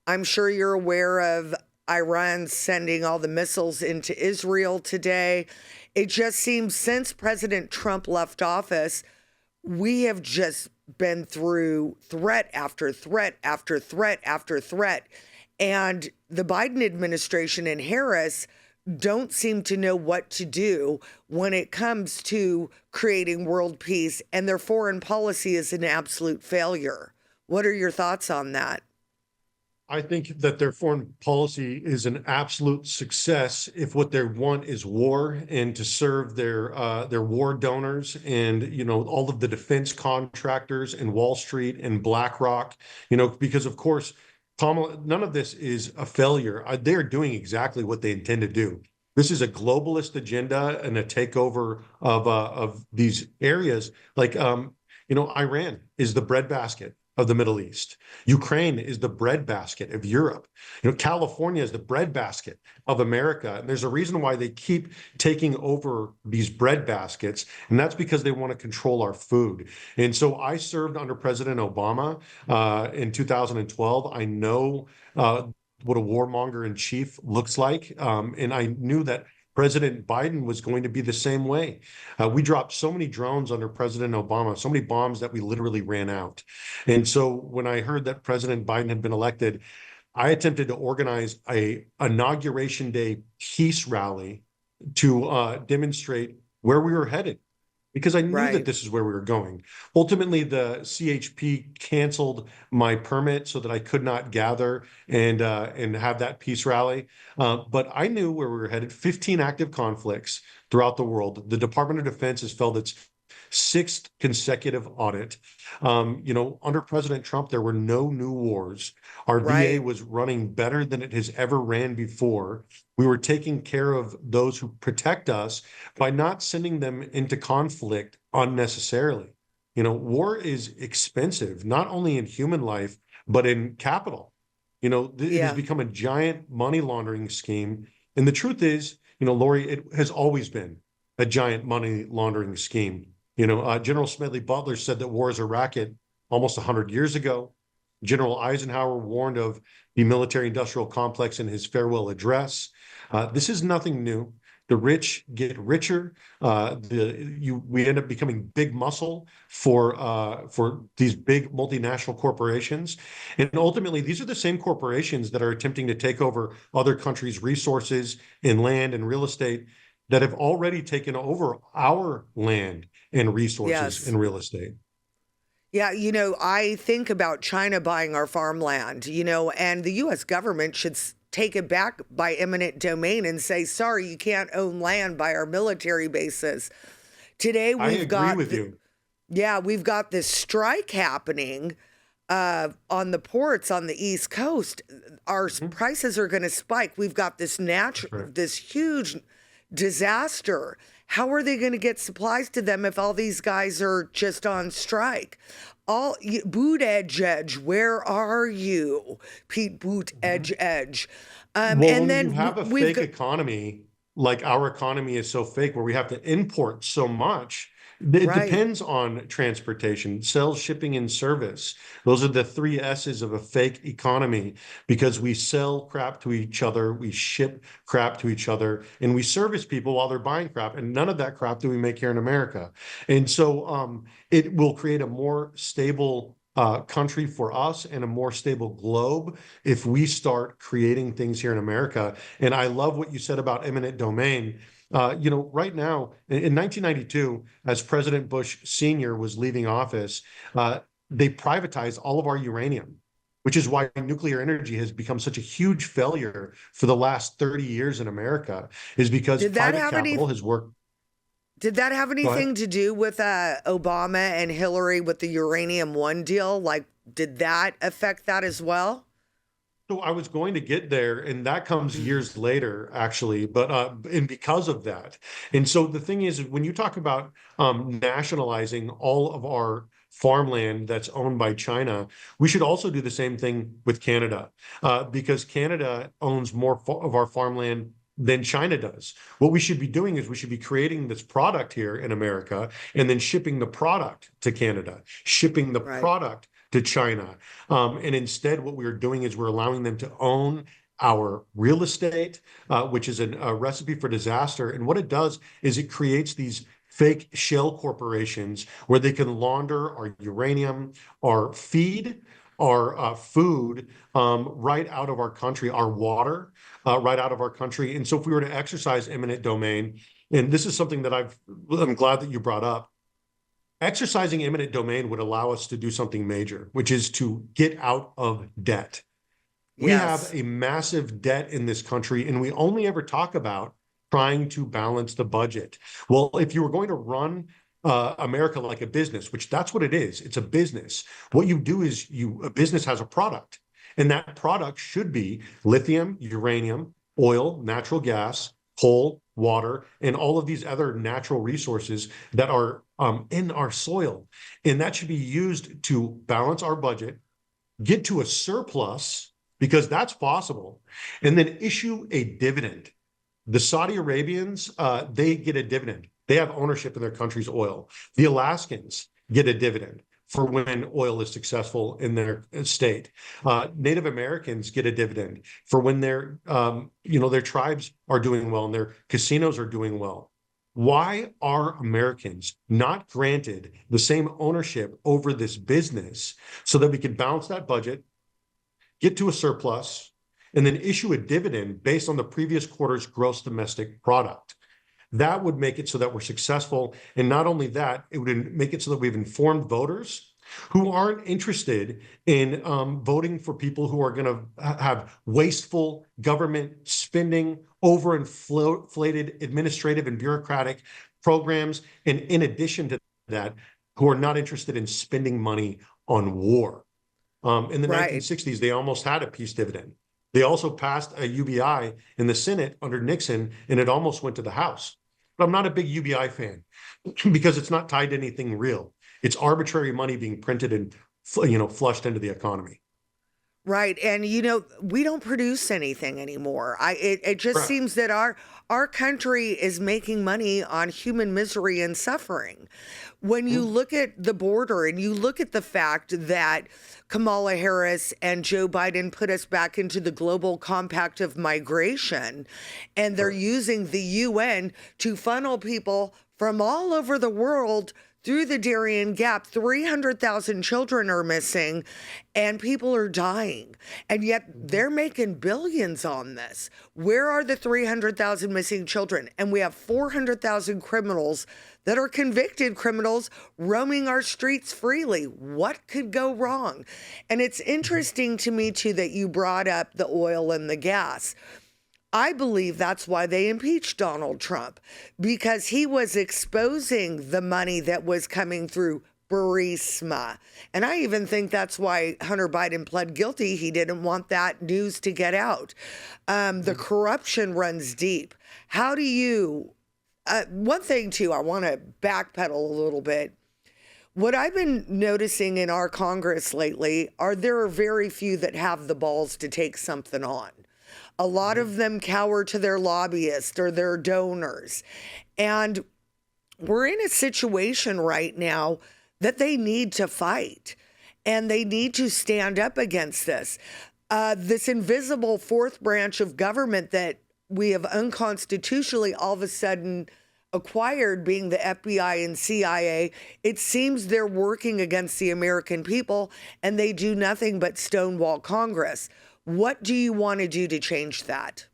I'm sure you're aware of Iran sending all the missiles into Israel today. It just seems since President Trump left office, we have just been through threat after threat after threat after threat. And the Biden administration and Harris don't seem to know what to do when it comes to creating world peace, and their foreign policy is an absolute failure. What are your thoughts on that? I think that their foreign policy is an absolute success if what they want is war and to serve their war donors and, all of the defense contractors and Wall Street and BlackRock, because of course, Kamala, none of this is a failure. They're doing exactly what they intend to do. This is a globalist agenda and a takeover of these areas. Like, Iran is the breadbasket of the Middle East. Ukraine is the breadbasket of Europe. California is the breadbasket of America. And there's a reason why they keep taking over these breadbaskets, and that's because they want to control our food. And so I served under President Obama in 2012. I know what a warmonger in chief looks like, and I knew that President Biden was going to be the same way. We dropped so many drones under President Obama, so many bombs that we literally ran out. And so when I heard that President Biden had been elected, I attempted to organize a inauguration day peace rally to demonstrate where we were headed, because I knew that this is where we were going. Ultimately, the CHP canceled my permit so that I could not gather and have that peace rally. But I knew where we were headed. 15 active conflicts throughout the world. The Department of Defense has failed its 6th consecutive audit. Under President Trump, there were no new wars. Our VA was running better than it has ever ran before. We were taking care of those who protect us by not sending them into conflict unnecessarily. War is expensive, not only in human life, but in capital. It has become a giant money laundering scheme. And the truth is, Lori, it has always been a giant money laundering scheme. General Smedley Butler said that war is a racket almost 100 years ago. General Eisenhower warned of the military-industrial complex in his farewell address. This is nothing new. The rich get richer. We end up becoming big muscle for these big multinational corporations, and ultimately, these are the same corporations that are attempting to take over other countries' resources in land and real estate that have already taken over our land and resources Yes. and real estate. Yeah, I think about China buying our farmland, and the U.S. government should take it back by eminent domain and say, sorry, you can't own land by our military bases. Today, I we've agree got with you. Yeah, we've got this strike happening on the ports on the East Coast. Our prices are going to spike. We've got this this huge disaster. How are they going to get supplies to them if all these guys are just on strike? Buttigieg, where are you, Pete Buttigieg? Well, And when you then have a we've fake got, economy, like our economy is so fake, where we have to import so much, it right. depends on transportation, sales, shipping, and service. Those are the three S's of a fake economy because we sell crap to each other, we ship crap to each other, and we service people while they're buying crap. And none of that crap do we make here in America. And so it will create a more stable country for us and a more stable globe if we start creating things here in America. And I love what you said about eminent domain. Right now in 1992, as President Bush Sr. was leaving office, they privatized all of our uranium, which is why nuclear energy has become such a huge failure for the last 30 years in America, is because did that private have any capital has worked. Did that have Go ahead. anything to do with Obama and Hillary with the Uranium One deal? Like, did that affect that as well? So I was going to get there, and that comes years later, actually. But and because of that, and so the thing is, when you talk about nationalizing all of our farmland that's owned by China, we should also do the same thing with Canada, because Canada owns more of our farmland than China does. What we should be doing is we should be creating this product here in America and then shipping the product to Canada, shipping the Right. product to China. And instead, what we're doing is we're allowing them to own our real estate, which is a recipe for disaster. And what it does is it creates these fake shell corporations where they can launder our uranium, our feed, our food right out of our country, our water right out of our country. And so if we were to exercise eminent domain, and this is something that I'm glad that you brought up, exercising eminent domain would allow us to do something major, which is to get out of debt. We Yes. have a massive debt in this country, and we only ever talk about trying to balance the budget. Well, if you were going to run America like a business, which that's what it is, it's a business. What you do is a business has a product, and that product should be lithium, uranium, oil, natural gas, coal, water, and all of these other natural resources that are in our soil. And that should be used to balance our budget, get to a surplus, because that's possible, and then issue a dividend. The Saudi Arabians, they get a dividend. They have ownership in their country's oil. The Alaskans get a dividend for when oil is successful in their state. Native Americans get a dividend for when their tribes are doing well and their casinos are doing well. Why are Americans not granted the same ownership over this business so that we can balance that budget, get to a surplus, and then issue a dividend based on the previous quarter's gross domestic product? That would make it so that we're successful. And not only that, it would make it so that we've informed voters who aren't interested in voting for people who are going to have wasteful government spending, overinflated administrative and bureaucratic programs, and in addition to that, who are not interested in spending money on war. In the Right. 1960s, they almost had a peace dividend. They also passed a UBI in the Senate under Nixon, and it almost went to the House. But I'm not a big UBI fan because it's not tied to anything real. It's arbitrary money being printed and flushed into the economy. Right. And we don't produce anything anymore. It just Right. seems that our country is making money on human misery and suffering. When you look at the border and you look at the fact that Kamala Harris and Joe Biden put us back into the global compact of migration, and they're using the UN to funnel people from all over the world through the Darien Gap. 300,000 children are missing and people are dying. And yet they're making billions on this. Where are the 300,000 missing children? And we have 400,000 criminals that are convicted criminals roaming our streets freely. What could go wrong? And it's interesting to me, too, that you brought up the oil and the gas. I believe that's why they impeached Donald Trump, because he was exposing the money that was coming through Burisma. And I even think that's why Hunter Biden pled guilty. He didn't want that news to get out. The corruption runs deep. How do you, one thing too, I want to backpedal a little bit. What I've been noticing in our Congress lately there are very few that have the balls to take something on. A lot of them cower to their lobbyists or their donors. And we're in a situation right now that they need to fight and they need to stand up against this. This invisible fourth branch of government that we have unconstitutionally all of a sudden acquired, being the FBI and CIA, it seems they're working against the American people and they do nothing but stonewall Congress. What do you want to do to change that?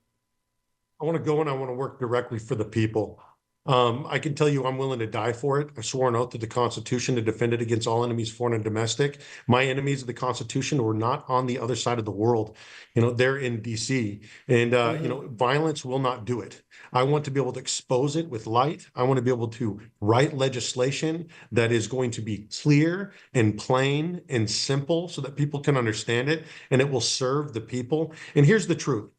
I want to go and I want to work directly for the people. I can tell you I'm willing to die for it. I swore an oath to the Constitution to defend it against all enemies, foreign and domestic. My enemies of the Constitution were not on the other side of the world. They're in DC. And, violence will not do it. I want to be able to expose it with light. I want to be able to write legislation that is going to be clear and plain and simple so that people can understand it and it will serve the people. And here's the truth.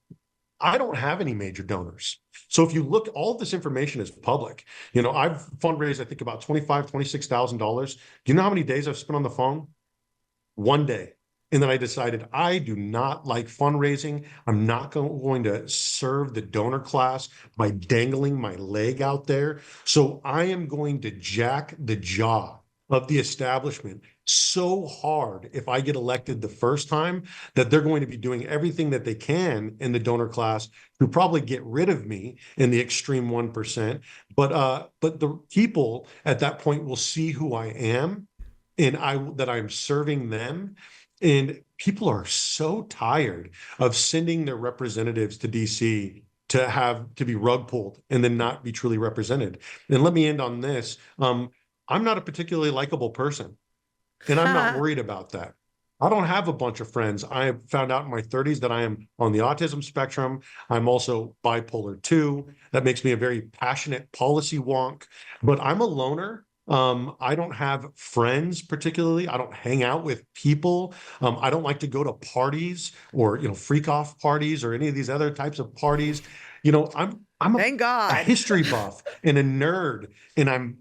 I don't have any major donors. So if you look, all of this information is public. I've fundraised, I think, about $25,000, $26,000. Do you know how many days I've spent on the phone? One day. And then I decided I do not like fundraising. I'm not going to serve the donor class by dangling my leg out there. So I am going to jack the jaw of the establishment so hard if I get elected the first time that they're going to be doing everything that they can in the donor class to probably get rid of me in the extreme 1%. But the people at that point will see who I am and that I'm serving them. And people are so tired of sending their representatives to DC to be rug pulled and then not be truly represented. And let me end on this. I'm not a particularly likable person, and I'm not worried about that. I don't have a bunch of friends. I found out in my 30s that I am on the autism spectrum. I'm also bipolar 2. That makes me a very passionate policy wonk, but I'm a loner. I don't have friends particularly. I don't hang out with people. I don't like to go to parties or, freak off parties or any of these other types of parties. I'm Thank God. a history buff and a nerd,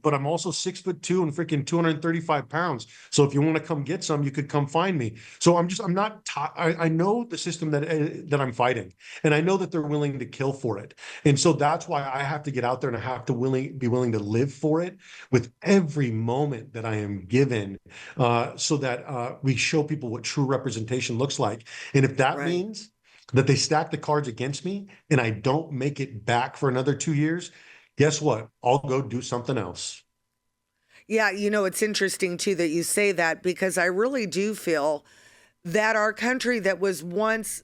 but I'm also 6'2" and freaking 235 pounds. So if you want to come get some, you could come find me. So I know the system that I'm fighting, and I know that they're willing to kill for it. And so that's why I have to get out there and I have to be willing to live for it with every moment that I am given, so that we show people what true representation looks like. And if that means that they stack the cards against me and I don't make it back for another 2 years, guess what? I'll go do something else. Yeah, it's interesting too that you say that, because I really do feel that our country that was once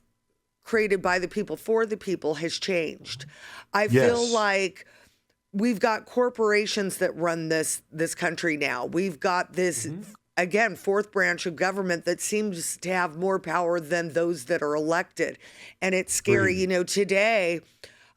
created by the people for the people has changed. I feel like we've got corporations that run this country now. We've got this again, fourth branch of government that seems to have more power than those that are elected. And it's scary. Today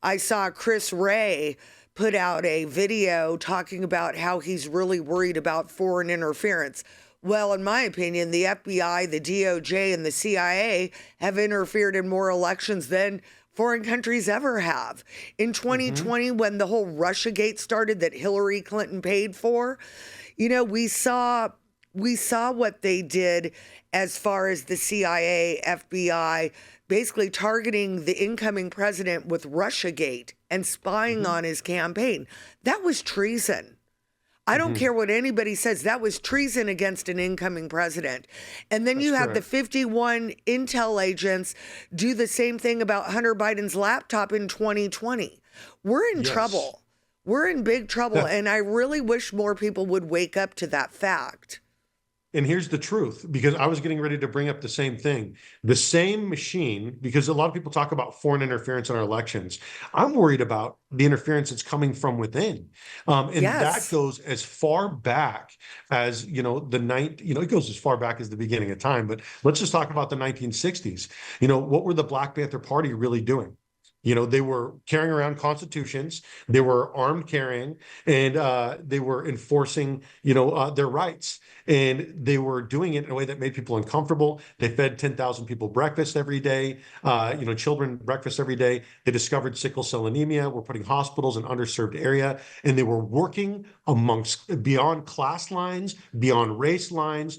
I saw Chris Wray put out a video talking about how he's really worried about foreign interference. Well, in my opinion, the FBI, the DOJ, and the CIA have interfered in more elections than foreign countries ever have. In 2020, when the whole Russiagate started that Hillary Clinton paid for, we saw we saw what they did as far as the CIA, FBI, basically targeting the incoming president with Russiagate and spying on his campaign. That was treason. I don't care what anybody says. That was treason against an incoming president. And then you have the 51 intel agents do the same thing about Hunter Biden's laptop in 2020. We're in trouble. We're in big trouble. And I really wish more people would wake up to that fact. And here's the truth, because I was getting ready to bring up the same thing. The same machine, because a lot of people talk about foreign interference in our elections. I'm worried about the interference that's coming from within. And that goes as far back as, it goes as far back as the beginning of time. But let's just talk about the 1960s. What were the Black Panther Party really doing? They were carrying around constitutions, they were armed carrying, and they were enforcing, their rights. And they were doing it in a way that made people uncomfortable. They fed 10,000 people breakfast every day, children breakfast every day. They discovered sickle cell anemia, were putting hospitals in underserved area, and they were working beyond class lines, beyond race lines,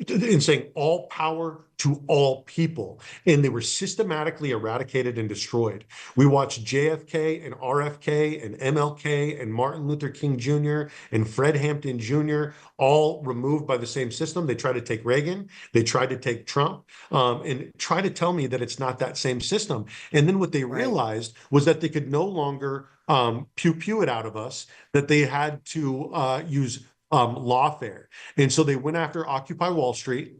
and saying all power to all people. And they were systematically eradicated and destroyed. We watched JFK and RFK and MLK and Martin Luther King Jr. and Fred Hampton Jr. all removed by the same system. They tried to take Reagan. They tried to take Trump and try to tell me that it's not that same system. And then what they realized was that they could no longer pew it out of us, that they had to use lawfare. And so they went after Occupy Wall Street.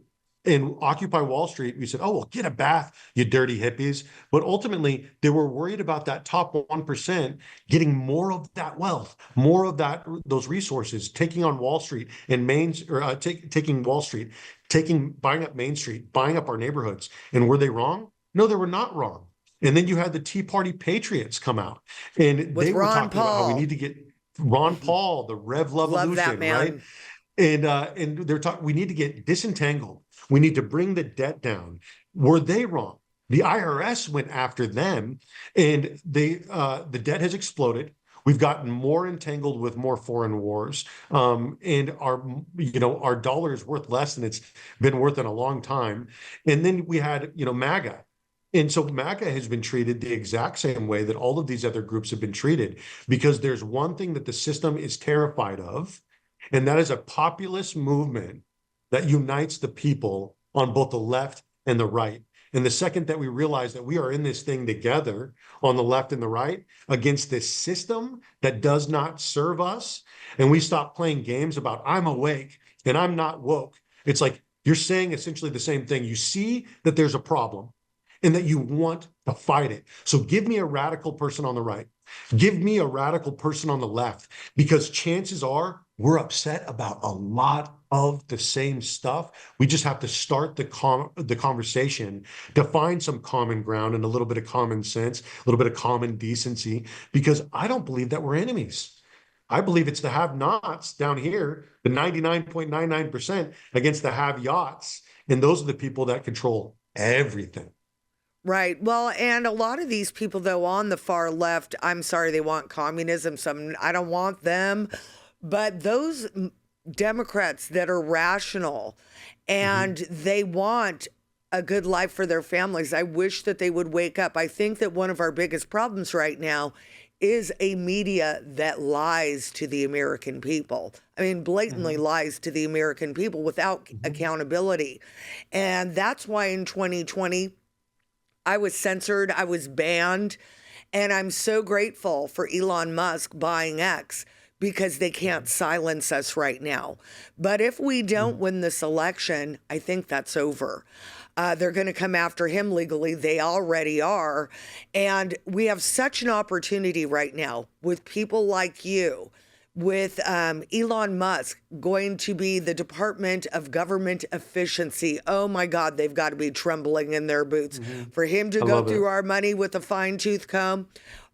And Occupy Wall Street, we said, oh, well, get a bath, you dirty hippies. But ultimately, they were worried about that top 1% getting more of that wealth, more of those resources, taking on Wall Street and taking Wall Street, buying up Main Street, buying up our neighborhoods. And were they wrong? No, they were not wrong. And then you had the Tea Party Patriots come out, and they were talking about how we need to get Ron Paul, the Revolution, right? And they're talking, we need to get disentangled. We need to bring the debt down. Were they wrong? The IRS went after them, and the debt has exploded. We've gotten more entangled with more foreign wars, and our dollar is worth less than it's been worth in a long time. And then we had MAGA. And so MAGA has been treated the exact same way that all of these other groups have been treated, because there's one thing that the system is terrified of, and that is a populist movement that unites the people on both the left and the right. And the second that we realize that we are in this thing together on the left and the right against this system that does not serve us, and we stop playing games about I'm awake and I'm not woke. It's like you're saying essentially the same thing. You see that there's a problem and that you want to fight it. So give me a radical person on the right. Give me a radical person on the left, because chances are we're upset about a lot of the same stuff. We just have to start the conversation to find some common ground and a little bit of common sense, a little bit of common decency, because I don't believe that we're enemies. I believe it's the have-nots down here, the 99.99% against the have-yachts. And those are the people that control everything. Right. Well, and a lot of these people, though, on the far left, I'm sorry, they want communism. I don't want them. But those Democrats that are rational and they want a good life for their families, I wish that they would wake up. I think that one of our biggest problems right now is a media that lies to the American people. I mean, blatantly lies to the American people without accountability. And that's why in 2020, I was censored, I was banned, and I'm so grateful for Elon Musk buying X, because they can't silence us right now. But if we don't win this election, I think that's over. They're going to come after him legally. They already are. And we have such an opportunity right now with people like you, with Elon Musk going to be the Department of Government Efficiency. Oh my God, they've got to be trembling in their boots. For him to go through our money with a fine-tooth comb.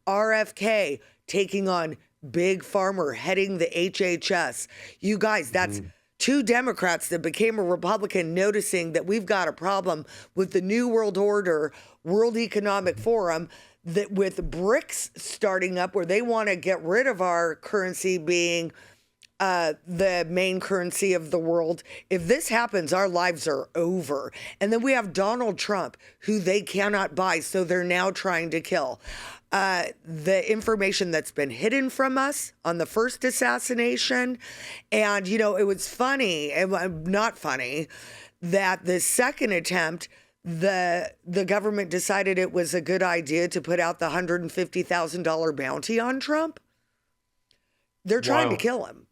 RFK taking on Big Farmer, heading the HHS. You guys, that's two Democrats that became a Republican, noticing that we've got a problem with the New World Order, World Economic Forum, that with BRICS starting up, where they want to get rid of our currency being the main currency of the world. If this happens, our lives are over. And then we have Donald Trump, who they cannot buy, so they're now trying to kill. The information that's been hidden from us on the first assassination. And, you know, it was funny, not funny, that the second attempt, the government decided it was a good idea to put out the $150,000 bounty on Trump. They're trying to kill him.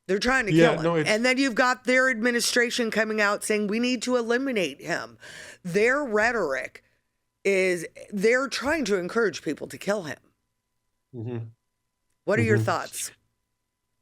They're trying to kill him. No, and then you've got their administration coming out saying we need to eliminate him. Their rhetoric is they're trying to encourage people to kill him. Mm-hmm. What are your thoughts?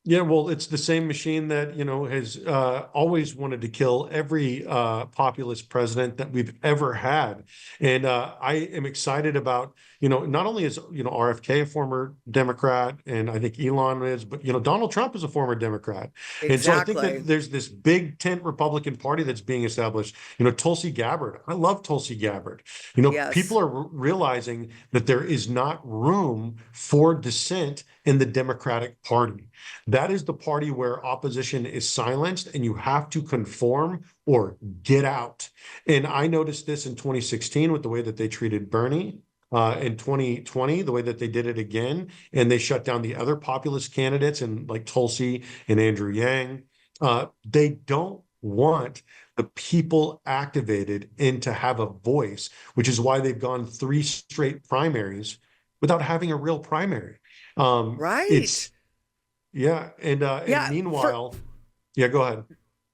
Yeah, well, it's the same machine that, you know, has always wanted to kill every populist president that we've ever had. And I am excited about, you know, not only is, you know, RFK a former Democrat, and I think Elon is, but, you know, Donald Trump is a former Democrat. Exactly. And so I think that there's this big tent Republican Party that's being established. You know, Tulsi Gabbard. I love Tulsi Gabbard. You know, Yes. people are realizing that there is not room for dissent in the Democratic Party. That is the party where opposition is silenced and you have to conform or get out. And I noticed this in 2016 with the way that they treated Bernie. In 2020, the way that they did it again, and they shut down the other populist candidates and like Tulsi and Andrew Yang. They don't want the people activated and to have a voice, which is why they've gone 3 straight primaries without having a real primary. Right. And meanwhile, go ahead.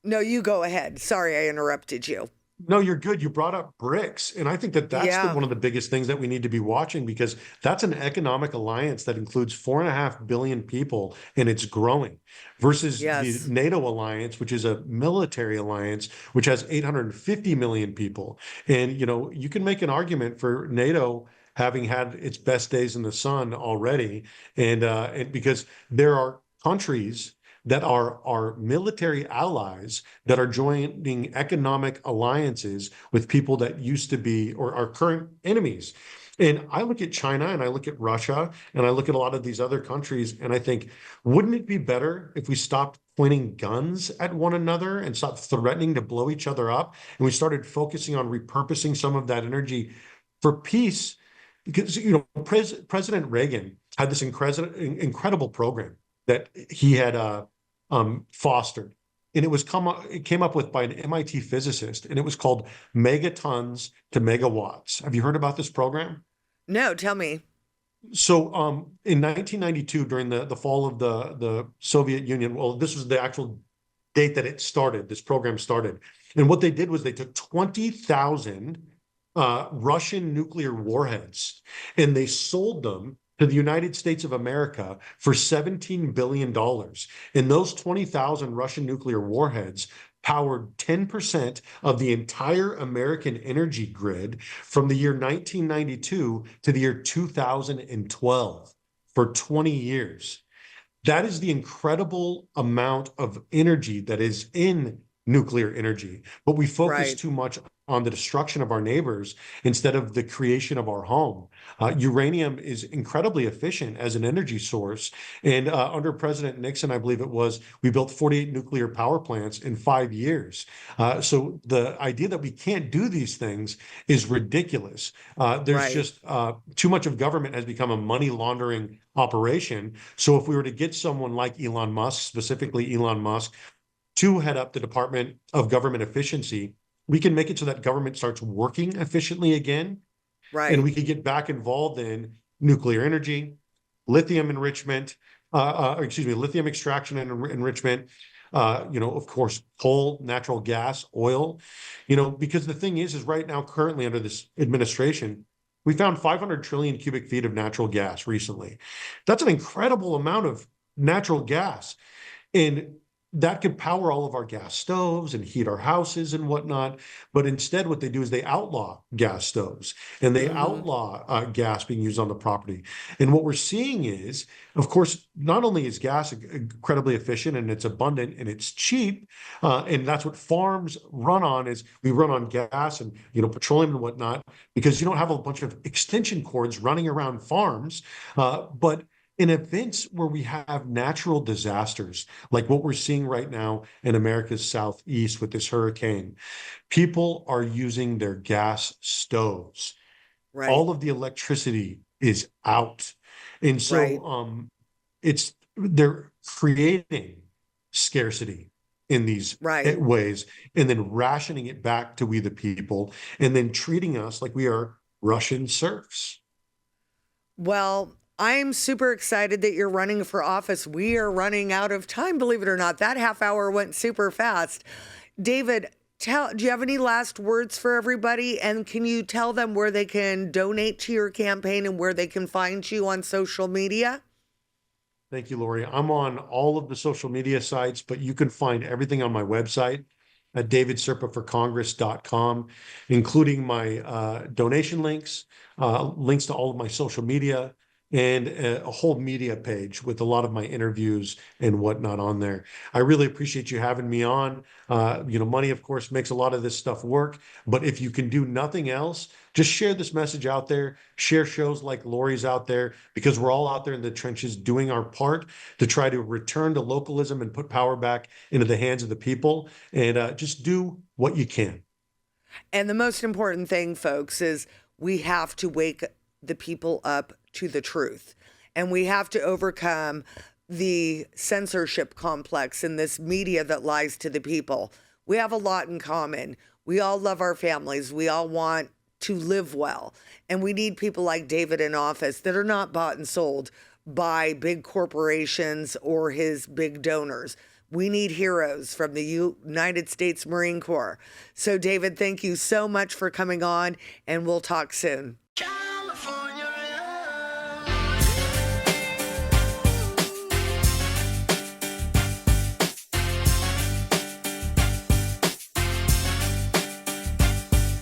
No, you go ahead. Sorry, I interrupted you. No, you're good. You brought up BRICS. And I think that that's one of the biggest things that we need to be watching, because that's an economic alliance that includes 4.5 billion people and it's growing versus the NATO alliance, which is a military alliance, which has 850 million people. And, you know, you can make an argument for NATO having had its best days in the sun already. And because there are countries that are our military allies that are joining economic alliances with people that used to be or are current enemies. And I look at China and I look at Russia and I look at a lot of these other countries and I think, wouldn't it be better if we stopped pointing guns at one another and stopped threatening to blow each other up, and we started focusing on repurposing some of that energy for peace? Because, you know, President Reagan had this incredible program that he had fostered, and it came up with by an MIT physicist, and it was called megatons to megawatts. Have you heard about this program? No, tell me. So in 1992, during the fall of the Soviet Union, well, this was the actual date that this program started. And what they did was they took 20,000 Russian nuclear warheads and they sold them to the United States of America for $17 billion. And those 20,000 Russian nuclear warheads powered 10% of the entire American energy grid from the year 1992 to the year 2012 for 20 years. That is the incredible amount of energy that is in nuclear energy, but we focus too much on the destruction of our neighbors instead of the creation of our home. Uranium is incredibly efficient as an energy source. And under President Nixon, I believe it was, we built 48 nuclear power plants in 5 years. So the idea that we can't do these things is ridiculous. There's just too much of government has become a money laundering operation. So if we were to get someone like Elon Musk, specifically Elon Musk, to head up the Department of Government Efficiency, we can make it so that government starts working efficiently again. Right. And we can get back involved in nuclear energy, lithium enrichment, lithium extraction and enrichment, of course, coal, natural gas, oil, because the thing is right now, currently under this administration, we found 500 trillion cubic feet of natural gas recently. That's an incredible amount of natural gas. And that could power all of our gas stoves and heat our houses and whatnot. But instead, what they do is they outlaw gas stoves and they outlaw gas being used on the property. And what we're seeing is, of course, not only is gas incredibly efficient and it's abundant and it's cheap, and that's what farms run on, is we run on gas and, petroleum and whatnot, because you don't have a bunch of extension cords running around farms. But in events where we have natural disasters, like what we're seeing right now in America's southeast with this hurricane, people are using their gas stoves. Right. All of the electricity is out. And so Right. they're creating scarcity in these Right. ways and then rationing it back to we the people and then treating us like we are Russian serfs. Well, I'm super excited that you're running for office. We are running out of time, believe it or not. That half hour went super fast. David, do you have any last words for everybody? And can you tell them where they can donate to your campaign and where they can find you on social media? Thank you, Lori. I'm on all of the social media sites, but you can find everything on my website at davidserpaforcongress.com, including my donation links, links to all of my social media, and a whole media page with a lot of my interviews and whatnot on there. I really appreciate you having me on. Money, of course, makes a lot of this stuff work. But if you can do nothing else, just share this message out there, share shows like Lori's out there, because we're all out there in the trenches doing our part to try to return to localism and put power back into the hands of the people. And just do what you can. And the most important thing, folks, is we have to wake the people up to the truth. And we have to overcome the censorship complex in this media that lies to the people. We have a lot in common. We all love our families. We all want to live well. And we need people like David in office that are not bought and sold by big corporations or his big donors. We need heroes from the United States Marine Corps. So, David, thank you so much for coming on, and we'll talk soon.